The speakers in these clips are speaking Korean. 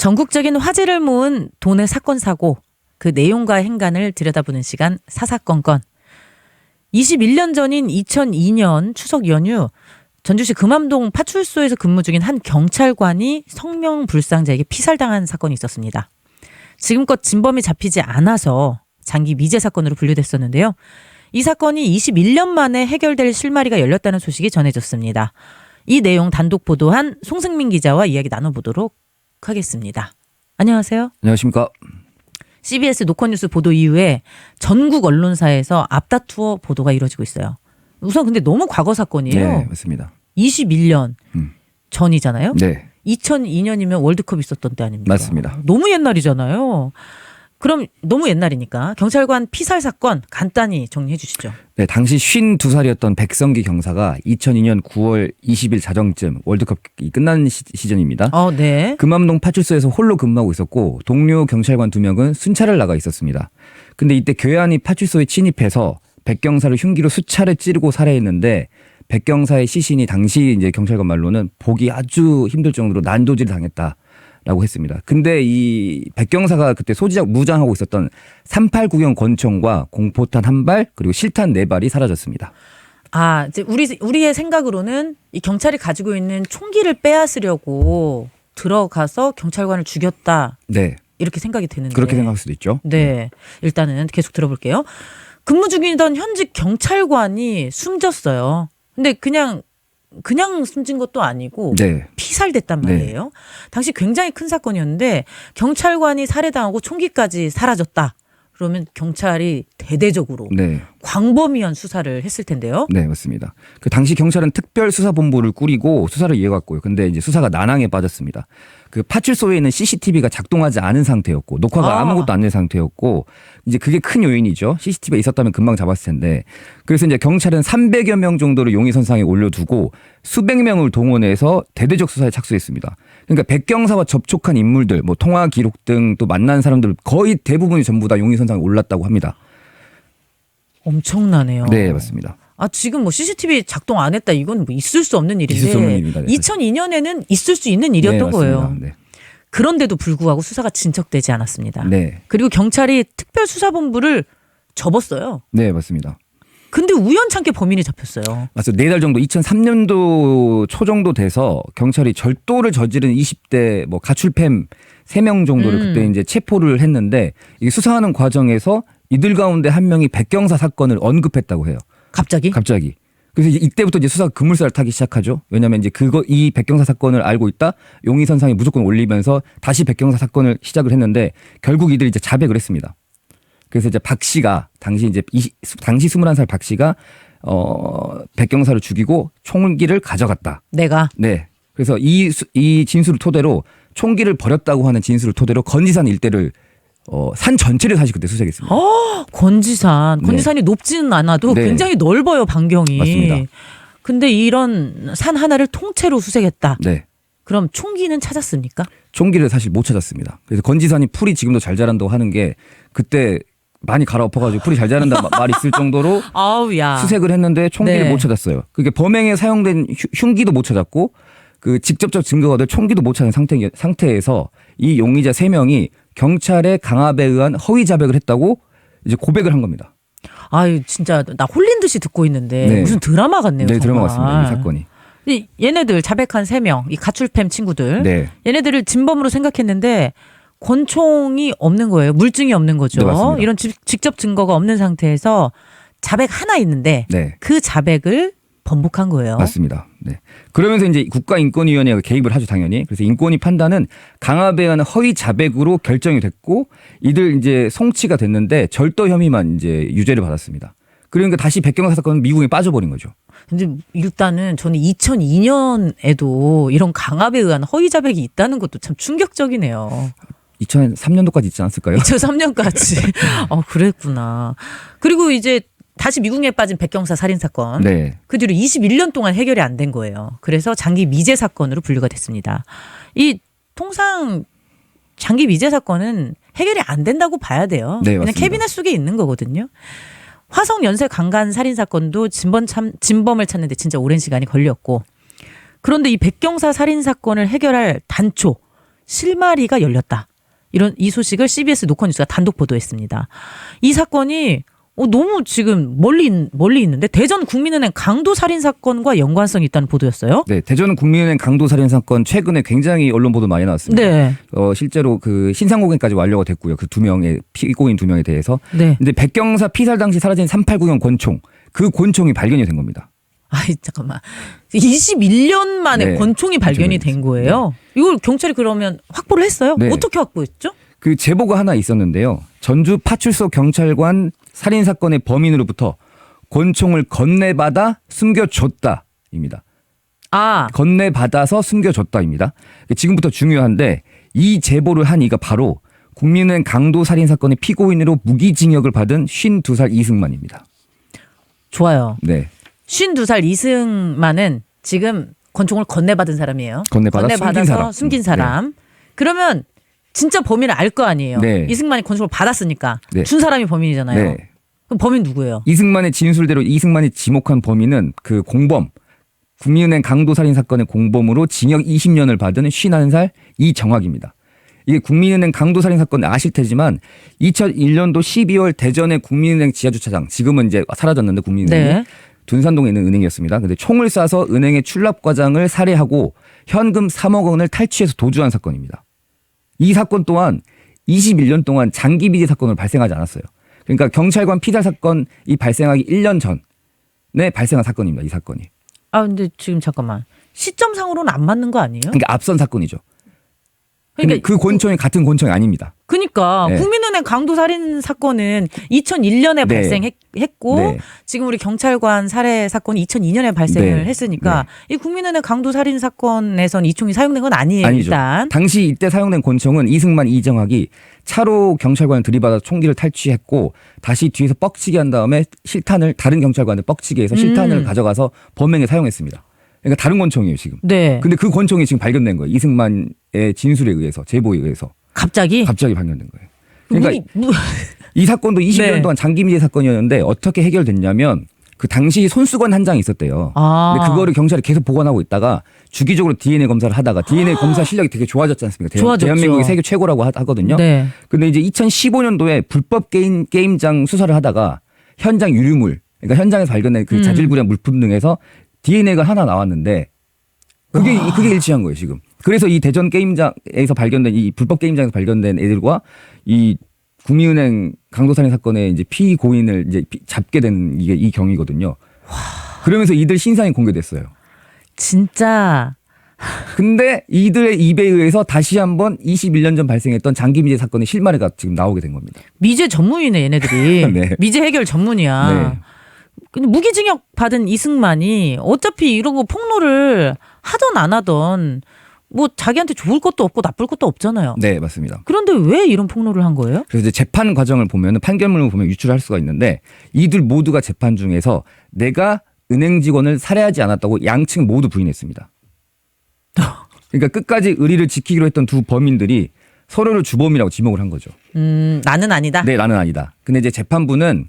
전국적인 화제를 모은 돈의 사건 사고, 그 내용과 행간을 들여다보는 시간 사사건건. 21년 전인 2002년 추석 연휴 전주시 금암동 파출소에서 근무 중인 한 경찰관이 성명불상자에게 피살당한 사건이 있었습니다. 지금껏 진범이 잡히지 않아서 장기 미제 사건으로 분류됐었는데요. 이 사건이 21년 만에 해결될 실마리가 열렸다는 소식이 전해졌습니다. 이 내용 단독 보도한 송승민 기자와 이야기 나눠보도록 하겠습니다. 안녕하세요. 안녕하십니까. CBS 노컷뉴스 보도 이후에 전국 언론사에서 앞다투어 보도가 이루어지고 있어요. 우선 근데 너무 과거 사건이에요. 네, 맞습니다. 21년 전이잖아요. 네. 2002년이면 월드컵 있었던 때 아닙니까? 맞습니다. 너무 옛날이잖아요. 그럼 너무 옛날이니까 경찰관 피살 사건 간단히 정리해 주시죠. 네, 당시 52살이었던 백성기 경사가 2002년 9월 20일 자정쯤 월드컵이 끝난 시즌입니다. 네. 금암동 파출소에서 홀로 근무하고 있었고 동료 경찰관 2명은 순찰을 나가 있었습니다. 근데 이때 괴한이 파출소에 침입해서 백 경사를 흉기로 수차례 찌르고 살해했는데 백 경사의 시신이 당시 이제 경찰관 말로는 보기 아주 힘들 정도로 난도질을 당했다라고 했습니다. 근데 이 백 경사가 그때 무장하고 있었던 389경 권총과 공포탄 1발 그리고 실탄 4발이 사라졌습니다. 이제 우리의 생각으로는 이 경찰이 가지고 있는 총기를 빼앗으려고 들어가서 경찰관을 죽였다. 네. 이렇게 생각이 드는데. 그렇게 생각할 수도 있죠. 네. 일단은 계속 들어볼게요. 근무 중이던 현직 경찰관이 숨졌어요. 근데 그냥 숨진 것도 아니고 네. 피살됐단 말이에요. 네. 당시 굉장히 큰 사건이었는데 경찰관이 살해당하고 총기까지 사라졌다. 그러면 경찰이 대대적으로 네. 광범위한 수사를 했을 텐데요. 네, 맞습니다. 그 당시 경찰은 특별수사본부를 꾸리고 수사를 이어갔고요. 근데 이제 수사가 난항에 빠졌습니다. 그 파출소에 있는 CCTV가 작동하지 않은 상태였고 녹화가 아무것도 안 된 상태였고 이제 그게 큰 요인이죠. CCTV가 있었다면 금방 잡았을 텐데. 그래서 이제 경찰은 300여 명 정도를 용의선상에 올려두고 수백 명을 동원해서 대대적 수사에 착수했습니다. 그러니까 백 경사와 접촉한 인물들, 뭐 통화 기록 등 또 만난 사람들 거의 대부분이 전부 다 용의선상에 올랐다고 합니다. 엄청나네요. 네, 맞습니다. 지금 뭐 CCTV 작동 안 했다 이건 뭐 있을 수 없는 일인데 있을 수 없는 일입니다. 2002년에는 있을 수 있는 일이었던 네, 거예요. 네. 그런데도 불구하고 수사가 진척되지 않았습니다. 네. 그리고 경찰이 특별수사본부를 접었어요. 네, 맞습니다. 근데 우연찮게 범인이 잡혔어요. 맞습니다. 4달 정도 2003년도 초 정도 돼서 경찰이 절도를 저지른 20대 뭐 가출팸 3명 정도를 그때 이제 체포를 했는데 이게 수사하는 과정에서 이들 가운데 한 명이 백경사 사건을 언급했다고 해요. 갑자기? 그래서 이때부터 이제 수사가 급물살을 타기 시작하죠. 왜냐하면 이제 이 백경사 사건을 알고 있다. 용의선상에 무조건 올리면서 다시 백경사 사건을 시작을 했는데 결국 이들이 이제 자백을 했습니다. 그래서 이제 박 씨가 당시 21살 박 씨가 백경사를 죽이고 총기를 가져갔다. 내가? 네. 그래서 이 진술을 토대로 총기를 버렸다고 하는 진술을 토대로 건지산 일대를 산 전체를 사실 그때 수색했습니다. 건지산이 네. 높지는 않아도 네. 굉장히 넓어요, 반경이. 맞습니다. 근데 이런 산 하나를 통째로 수색했다. 네. 그럼 총기는 찾았습니까? 총기를 사실 못 찾았습니다. 그래서 건지산이 풀이 지금도 잘 자란다고 하는 게 그때 많이 갈아엎어가지고 풀이 잘 자란다는 말이 있을 정도로 수색을 했는데 총기를 못 찾았어요. 그게 범행에 사용된 흉기도 못 찾았고 그 직접적 증거가 될 총기도 못 찾은 상태에서 이 용의자 3명이 경찰의 강압에 의한 허위 자백을 했다고 이제 고백을 한 겁니다. 진짜 나 홀린 듯이 듣고 있는데 네. 무슨 드라마 같네요. 네, 정말. 드라마 같습니다. 이 사건이. 얘네들 자백한 3명, 이 가출팸 친구들. 네. 얘네들을 진범으로 생각했는데 권총이 없는 거예요. 물증이 없는 거죠. 네, 이런 직접 증거가 없는 상태에서 자백 하나 있는데 네. 그 자백을 번복한 거예요. 맞습니다. 네. 그러면서 이제 국가인권위원회가 개입을 하죠, 당연히. 그래서 인권위 판단은 강압에 의한 허위 자백으로 결정이 됐고 이들 이제 송치가 됐는데 절도 혐의만 이제 유죄를 받았습니다. 그러니까 다시 백경사 사건은 미국에 빠져버린 거죠. 근데 일단은 저는 2002년에도 이런 강압에 의한 허위 자백이 있다는 것도 참 충격적이네요. 2003년도까지 있지 않았을까요? 2003년까지. 그랬구나. 그리고 이제 다시 미궁에 빠진 백경사 살인사건. 네. 그 뒤로 21년 동안 해결이 안 된 거예요. 그래서 장기 미제 사건으로 분류가 됐습니다. 통상 장기 미제 사건은 해결이 안 된다고 봐야 돼요. 네, 그냥 맞습니다. 캐비넷 속에 있는 거거든요. 화성 연쇄 강간 살인 사건도 진범을 찾는데 진짜 오랜 시간이 걸렸고, 그런데 이 백경사 살인 사건을 해결할 단초 실마리가 열렸다. 이 소식을 CBS 노컷뉴스가 단독 보도했습니다. 이 사건이 너무 지금 멀리 있는데 대전 국민은행 강도 살인 사건과 연관성이 있다는 보도였어요. 네, 대전 국민은행 강도 살인 사건 최근에 굉장히 언론 보도 많이 나왔습니다. 네. 실제로 그 신상공개까지 완료가 됐고요. 그 피고인 2명에 대해서. 네. 근데 백경사 피살 당시 사라진 389형 권총, 그 권총이 발견이 된 겁니다. 아이 잠깐만. 21년 만에 네. 권총이 발견이 된 거예요. 이걸 경찰이 그러면 확보를 했어요? 네. 어떻게 확보했죠? 그 제보가 하나 있었는데요. 전주 파출소 경찰관 살인 사건의 범인으로부터 권총을 건네받아 숨겨줬다입니다. 아, 건네받아서 숨겨줬다입니다. 지금부터 중요한데 이 제보를 한 이가 바로 국민은행 강도 살인 사건의 피고인으로 무기징역을 받은 52살 이승만입니다. 좋아요. 네. 52살 이승만은 지금 권총을 건네받은 사람이에요. 건네받아서 숨긴 사람. 그러면 진짜 범인을 알 거 아니에요. 네. 이승만이 권총을 받았으니까 네. 준 사람이 범인이잖아요. 네. 그럼 범인 누구예요? 이승만의 진술대로 이승만이 지목한 범인은 그 공범, 국민은행 강도 살인 사건의 공범으로 징역 20년을 받은 51살 이정학입니다. 이게 국민은행 강도 살인 사건 아실 테지만 2001년도 12월 대전의 국민은행 지하주차장, 지금은 이제 사라졌는데 국민은행이 네. 둔산동에 있는 은행이었습니다. 근데 총을 쏴서 은행의 출납과장을 살해하고 현금 3억 원을 탈취해서 도주한 사건입니다. 이 사건 또한 21년 동안 장기 비리 사건으로 발생하지 않았어요. 그러니까 경찰관 피살 사건이 발생하기 1년 전에 발생한 사건입니다. 이 사건이. 아 근데 지금 잠깐만. 시점상으로는 안 맞는 거 아니에요? 그러니까 앞선 사건이죠. 근데 그러니까 그 권총이 같은 권총이 아닙니다. 그러니까 네. 국민은행 강도 살인 사건은 2001년에 네. 발생했고 네. 지금 우리 경찰관 살해 사건이 2002년에 발생을 네. 했으니까 이 국민은행 강도 살인 사건에선 이 총이 사용된 건 아니에요. 아니죠. 일단. 당시 이때 사용된 권총은 이승만, 이정학이 차로 경찰관을 들이받아 총기를 탈취했고 다시 뒤에서 뻑치게 한 다음에 실탄을 다른 경찰관을 뻑치게 해서 실탄을 가져가서 범행에 사용했습니다. 그러니까 다른 권총이에요 지금. 네. 근데 그 권총이 지금 발견된 거예요. 이승만의 진술에 의해서, 제보에 의해서 갑자기 발견된 거예요. 그러니까 우리 이 사건도 20년 네. 동안 장기미제 사건이었는데 어떻게 해결됐냐면 그 당시 손수건 한 장이 있었대요. 아. 근데 그거를 경찰이 계속 보관하고 있다가 주기적으로 DNA 검사를 하다가 DNA 검사 실력이 되게 좋아졌지 않습니까? 좋아졌죠. 대한민국이 세계 최고라고 하거든요. 네. 근데 이제 2015년도에 불법 게임장 수사를 하다가 현장 유류물, 그러니까 현장에서 발견된 그 자질구레한 물품 등에서 DNA가 하나 나왔는데 그게 일치한 거예요, 지금. 그래서 이 대전 게임장에서 발견된 이 불법 게임장에서 발견된 애들과 이 국민은행 강도살인 사건의 이제 피고인을 이제 잡게 된 이게 이 경위거든요. 그러면서 이들 신상이 공개됐어요. 진짜 근데 이들의 입에 의해서 다시 한번 21년 전 발생했던 장기미제 사건의 실마리가 지금 나오게 된 겁니다. 미제 전문이네 얘네들이. 네. 미제 해결 전문이야. 네. 근데 무기징역 받은 이승만이 어차피 이런 거 폭로를 하던 안 하던 뭐 자기한테 좋을 것도 없고 나쁠 것도 없잖아요. 네, 맞습니다. 그런데 왜 이런 폭로를 한 거예요? 그래서 이제 재판 과정을 보면 판결문을 보면 유출할 수가 있는데 이들 모두가 재판 중에서 내가 은행 직원을 살해하지 않았다고 양측 모두 부인했습니다. 그러니까 끝까지 의리를 지키기로 했던 두 범인들이 서로를 주범이라고 지목을 한 거죠. 나는 아니다. 네, 나는 아니다. 근데 이제 재판부는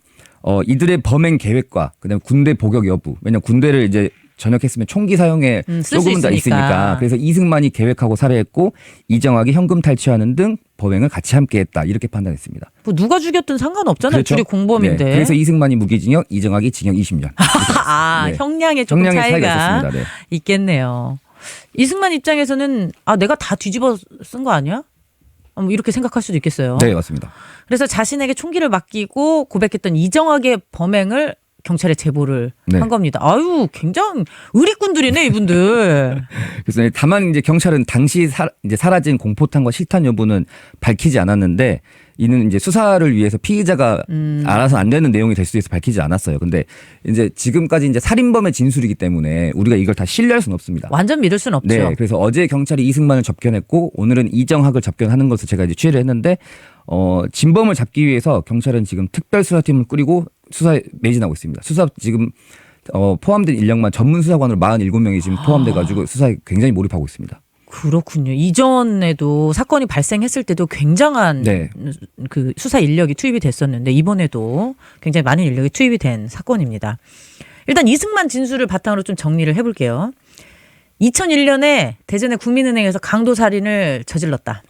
이들의 범행 계획과 그다음에 군대 복역 여부. 왜냐면 군대를 이제 전역했으면 총기 사용에 쓸수 조금은 더 있으니까. 그래서 이승만이 계획하고 살해했고 이정학이 현금 탈취하는 등 범행을 같이 함께했다. 이렇게 판단했습니다. 뭐 누가 죽였든 상관없잖아요. 그렇죠? 둘이 공범인데. 네, 그래서 이승만이 무기징역, 이정학이 징역 20년. 아, 네. 형량의 조금 형량의 차이가 차이가 있었습니다. 네. 있겠네요. 이승만 입장에서는 내가 다 뒤집어 쓴 거 아니야? 뭐 이렇게 생각할 수도 있겠어요. 네, 맞습니다. 그래서 자신에게 총기를 맡기고 고백했던 이정학의 범행을 경찰에 제보를 네. 한 겁니다. 아유, 굉장히 의리꾼들이네 이분들. 그래서 다만 이제 경찰은 당시 이제 사라진 공포탄과 실탄 여부는 밝히지 않았는데 이는 이제 수사를 위해서 피의자가 알아서 안 되는 내용이 될 수도 있어서 밝히지 않았어요. 근데 이제 지금까지 이제 살인범의 진술이기 때문에 우리가 이걸 다 신뢰할 수는 없습니다. 완전 믿을 수는 없죠. 네, 그래서 어제 경찰이 이승만을 접견했고 오늘은 이정학을 접견하는 것을 제가 이제 취재를 했는데 진범을 잡기 위해서 경찰은 지금 특별수사팀을 꾸리고 수사에 매진하고 있습니다. 수사 지금 포함된 인력만 전문 수사관으로 47명이 지금 포함돼가지고 수사에 굉장히 몰입하고 있습니다. 그렇군요. 이전에도 사건이 발생했을 때도 굉장한 네. 그 수사 인력이 투입이 됐었는데 이번에도 굉장히 많은 인력이 투입이 된 사건입니다. 일단 이승만 진술을 바탕으로 좀 정리를 해볼게요. 2001년에 대전의 국민은행에서 강도살인을 저질렀다.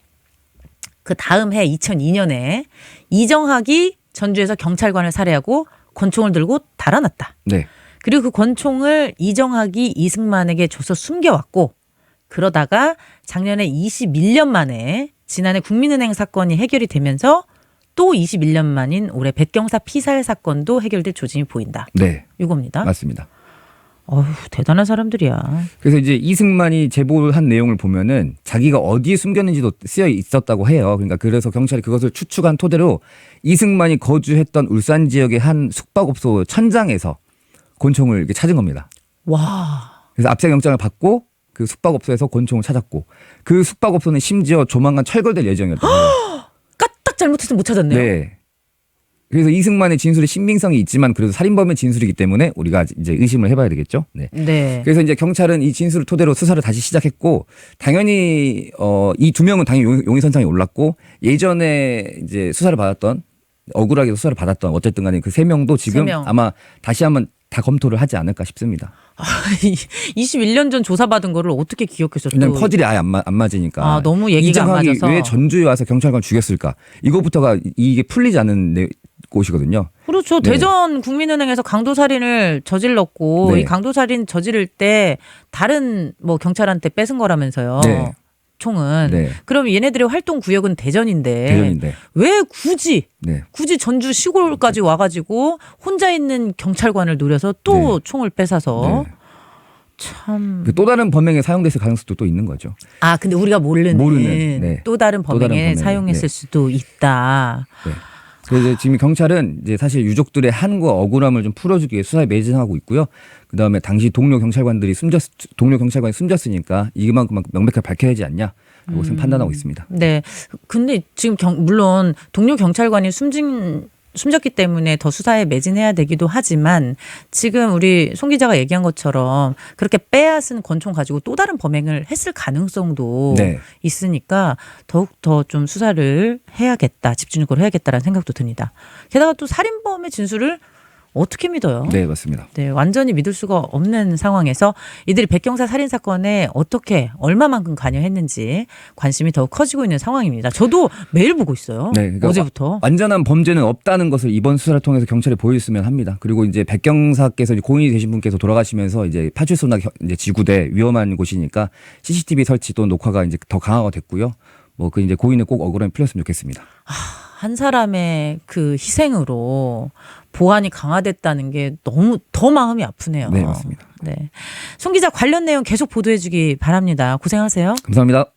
그 다음 해 2002년에 이정학이 전주에서 경찰관을 살해하고 권총을 들고 달아났다. 네. 그리고 그 권총을 이정학이 이승만에게 줘서 숨겨왔고 그러다가 작년에 21년 만에 지난해 국민은행 사건이 해결이 되면서 또 21년 만인 올해 백경사 피살 사건도 해결될 조짐이 보인다. 네. 이겁니다. 맞습니다. 어휴, 대단한 사람들이야. 그래서 이제 이승만이 제보한 내용을 보면은 자기가 어디에 숨겼는지도 쓰여 있었다고 해요. 그러니까 그래서 경찰이 그것을 추측한 토대로 이승만이 거주했던 울산 지역의 한 숙박업소 천장에서 권총을 이렇게 찾은 겁니다. 와. 그래서 압색 영장을 받고 그 숙박업소에서 권총을 찾았고 그 숙박업소는 심지어 조만간 철거될 예정이었다고 해요. 까딱 잘못해서 못 찾았네요. 네. 그래서 이승만의 진술이 신빙성이 있지만 그래도 살인범의 진술이기 때문에 우리가 이제 의심을 해봐야 되겠죠. 네. 네. 그래서 이제 경찰은 이 진술을 토대로 수사를 다시 시작했고 당연히 이 두 명은 당연히 용의선상에 올랐고 예전에 이제 수사를 받았던 억울하게 수사를 받았던 어쨌든 간에 그 세 명도 지금 세 명. 아마 다시 한번 다 검토를 하지 않을까 싶습니다. 21년 전 조사받은 거를 어떻게 기억해서 또. 왜냐면 퍼즐이 아예 안 맞으니까. 아, 너무 얘기가 안 이정학이 맞아서. 왜 전주에 와서 경찰관 죽였을까? 이거부터가 이게 풀리지 않는 곳이거든요. 그렇죠. 네. 대전 국민은행에서 강도살인을 저질렀고 네. 이 강도살인 저지를 때 다른 뭐 경찰한테 뺏은 거라면서요. 네. 총은. 네. 그럼 얘네들의 활동 구역은 대전인데 대전인데. 왜 굳이 네. 전주 시골까지 와가지고 혼자 있는 경찰관을 노려서 또 네. 총을 뺏어서 네. 참. 또 다른 범행에 사용됐을 가능성도 또 있는 거죠. 아 근데 우리가 모르는 네. 또 다른 범행에 범행에, 사용했을 네. 수도 있다. 네. 그래서 지금 경찰은 이제 사실 유족들의 한과 억울함을 좀 풀어주기 위해 수사에 매진하고 있고요. 그 다음에 당시 동료 경찰관이 숨졌으니까 이만큼 명백하게 밝혀야 하지 않냐. 이것은 판단하고 있습니다. 네. 근데 지금 물론 동료 경찰관이 숨졌기 때문에 더 수사에 매진해야 되기도 하지만 지금 우리 송 기자가 얘기한 것처럼 그렇게 빼앗은 권총 가지고 또 다른 범행을 했을 가능성도 네. 있으니까 더욱더 좀 수사를 해야겠다. 집중적으로 해야겠다라는 생각도 듭니다. 게다가 또 살인범의 진술을 어떻게 믿어요? 네, 맞습니다. 네, 완전히 믿을 수가 없는 상황에서 이들이 백경사 살인 사건에 어떻게 얼마만큼 관여했는지 관심이 더욱 커지고 있는 상황입니다. 저도 매일 보고 있어요. 네, 그러니까 어제부터. 완전한 범죄는 없다는 것을 이번 수사를 통해서 경찰에 보였으면 합니다. 그리고 이제 백경사께서 고인이 되신 분께서 돌아가시면서 이제 파출소나 이제 지구대 위험한 곳이니까 CCTV 설치 또 녹화가 이제 더 강화가 됐고요. 뭐 그 이제 고인은 꼭 억울함이 풀렸으면 좋겠습니다. 한 사람의 그 희생으로 보안이 강화됐다는 게 너무 더 마음이 아프네요. 네, 맞습니다. 네. 송 기자 관련 내용 계속 보도해 주기 바랍니다. 고생하세요. 감사합니다.